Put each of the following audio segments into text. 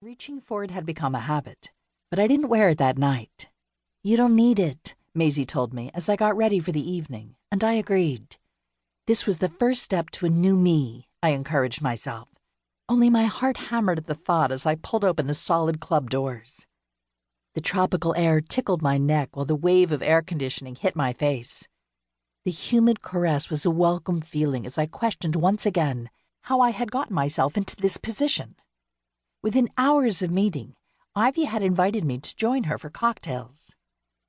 Reaching for it had become a habit, but I didn't wear it that night. "You don't need it," Maisie told me as I got ready for the evening, and I agreed. This was the first step to a new me, I encouraged myself. Only my heart hammered at the thought as I pulled open the solid club doors. The tropical air tickled my neck while the wave of air conditioning hit my face. The humid caress was a welcome feeling as I questioned once again how I had gotten myself into this position. Within hours of meeting, Ivy had invited me to join her for cocktails.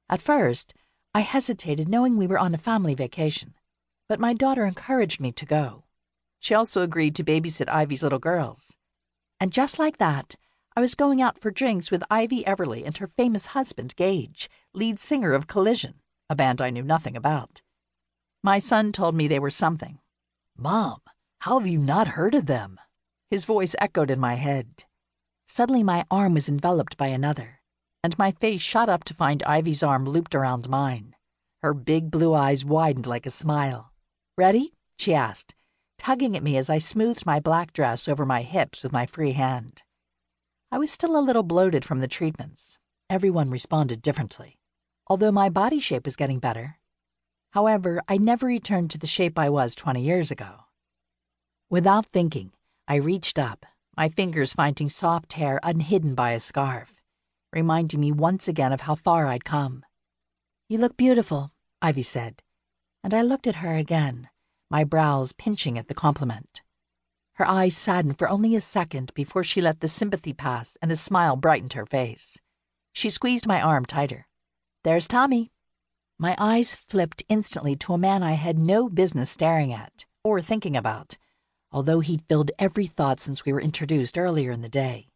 At first, I hesitated knowing we were on a family vacation, but my daughter encouraged me to go. She also agreed to babysit Ivy's little girls. And just like that, I was going out for drinks with Ivy Everly and her famous husband, Gage, lead singer of Collision, a band I knew nothing about. My son told me they were something. "Mom, how have you not heard of them?" His voice echoed in my head. Suddenly my arm was enveloped by another, and my face shot up to find Ivy's arm looped around mine. Her big blue eyes widened like a smile. "Ready?" she asked, tugging at me as I smoothed my black dress over my hips with my free hand. I was still a little bloated from the treatments. Everyone responded differently, although my body shape was getting better. However, I never returned to the shape I was 20 years ago. Without thinking, I reached up, my fingers finding soft hair unhidden by a scarf, reminding me once again of how far I'd come. "You look beautiful," Ivy said, and I looked at her again, my brows pinching at the compliment. Her eyes saddened for only a second before she let the sympathy pass and a smile brightened her face. She squeezed my arm tighter. "There's Tommy." My eyes flipped instantly to a man I had no business staring at or thinking about, although he'd filled every thought since we were introduced earlier in the day.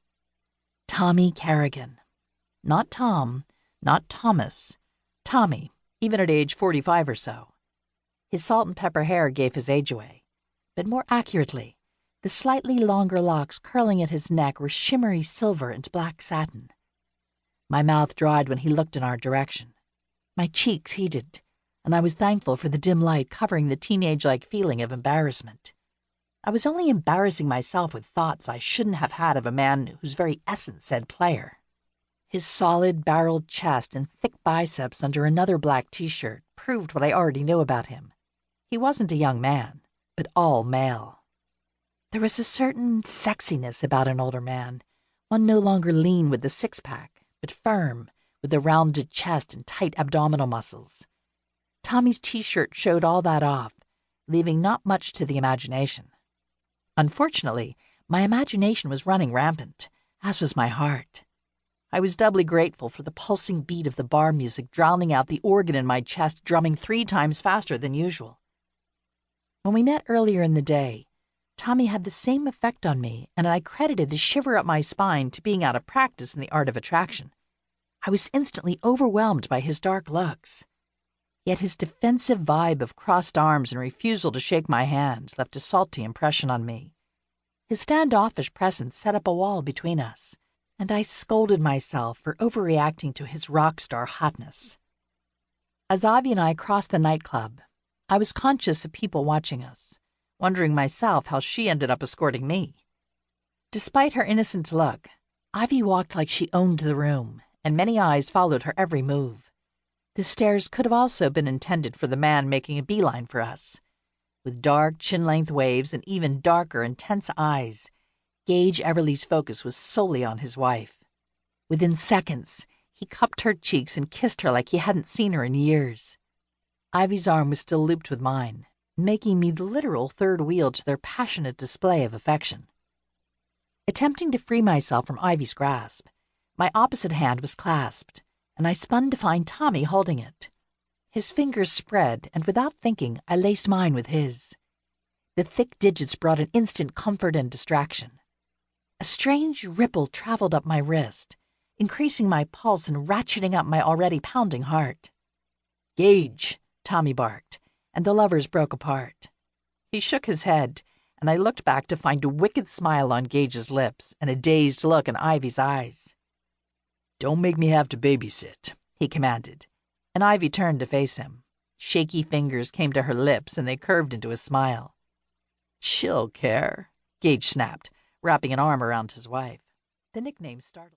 Tommy Carrigan. Not Tom, not Thomas. Tommy, even at age 45 or so. His salt and pepper hair gave his age away, but more accurately, the slightly longer locks curling at his neck were shimmery silver and black satin. My mouth dried when he looked in our direction. My cheeks heated, and I was thankful for the dim light covering the teenage-like feeling of embarrassment. I was only embarrassing myself with thoughts I shouldn't have had of a man whose very essence said player. His solid, barreled chest and thick biceps under another black t-shirt proved what I already knew about him. He wasn't a young man, but all male. There was a certain sexiness about an older man, one no longer lean with the six-pack, but firm, with a rounded chest and tight abdominal muscles. Tommy's t-shirt showed all that off, leaving not much to the imagination. Unfortunately, my imagination was running rampant, as was my heart. I was doubly grateful for the pulsing beat of the bar music drowning out the organ in my chest drumming 3 times faster than usual. When we met earlier in the day, Tommy had the same effect on me, and I credited the shiver up my spine to being out of practice in the art of attraction. I was instantly overwhelmed by his dark looks. Yet his defensive vibe of crossed arms and refusal to shake my hand left a salty impression on me. His standoffish presence set up a wall between us, and I scolded myself for overreacting to his rock star hotness. As Ivy and I crossed the nightclub, I was conscious of people watching us, wondering myself how she ended up escorting me. Despite her innocent look, Ivy walked like she owned the room, and many eyes followed her every move. The stares could have also been intended for the man making a beeline for us. With dark, chin-length waves and even darker, intense eyes, Gage Everly's focus was solely on his wife. Within seconds, he cupped her cheeks and kissed her like he hadn't seen her in years. Ivy's arm was still looped with mine, making me the literal third wheel to their passionate display of affection. Attempting to free myself from Ivy's grasp, my opposite hand was clasped, and I spun to find Tommy holding it. His fingers spread, and without thinking, I laced mine with his. The thick digits brought an instant comfort and distraction. A strange ripple traveled up my wrist, increasing my pulse and ratcheting up my already pounding heart. "Gage," Tommy barked, and the lovers broke apart. He shook his head, and I looked back to find a wicked smile on Gage's lips and a dazed look in Ivy's eyes. "Don't make me have to babysit," he commanded, and Ivy turned to face him. Shaky fingers came to her lips, and they curved into a smile. "She'll care," Gage snapped, wrapping an arm around his wife. The nickname startled